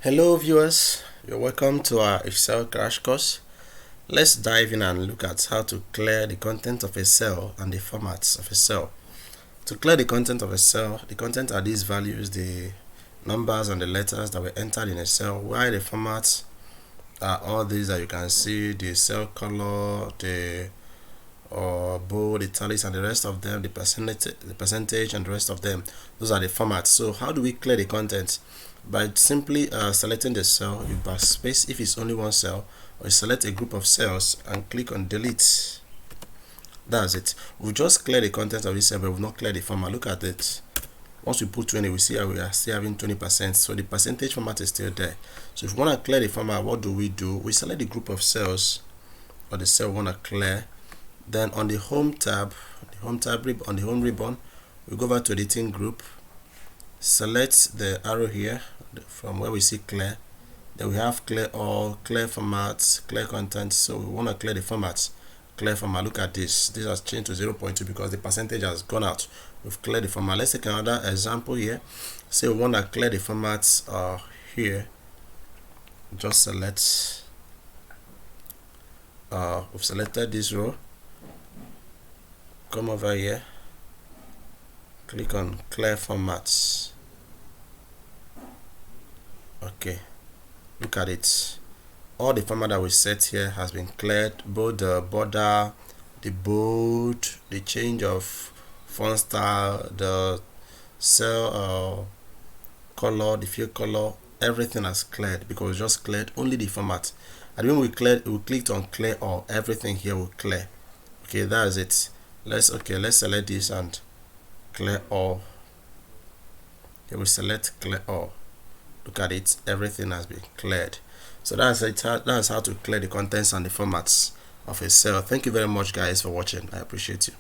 Hello viewers, you're welcome to our Excel crash course. Let's dive in and look at how to clear the content of a cell and the formats of a cell. To clear the content of a cell, the content are these values, the numbers and the letters that were entered in a cell, while the formats are all these that you can see, the cell color, the bold, italics and the rest of them, the percentage and the rest of them. Those are the formats. So how do we clear the content? By simply selecting the cell, you backspace if it's only one cell, or you select a group of cells and click on delete. That's it. We've just cleared the content of this cell, but we've not cleared the format. Look at it. Once we put 20, we see how we are still having 20%. So the percentage format is still there. So if we want to clear the format, what do? We select the group of cells or the cell we want to clear. Then on the home tab, on the home ribbon, we go over to editing group, select the arrow here from where we see clear. Then we have clear all, clear formats, clear content. So we want to clear the formats. Clear format. Look at this. This has changed to 0.2 because the percentage has gone out. We've cleared the format. Let's take another example here. Say we want to clear the formats here. Just select. We've selected this row. Come over here. Click on clear formats. Okay, look at it. All the format that we set here has been cleared, both the border, the bold, the change of font style, the cell color, the field color, everything has cleared because we just cleared only the format. And when we clicked on clear all, everything here will clear. Okay, that's it. Let's select this and clear all. Here we select clear all. Look at it, everything has been cleared. So that's it. That's how to clear the contents and the formats of a cell. Thank you very much guys for watching. I appreciate you.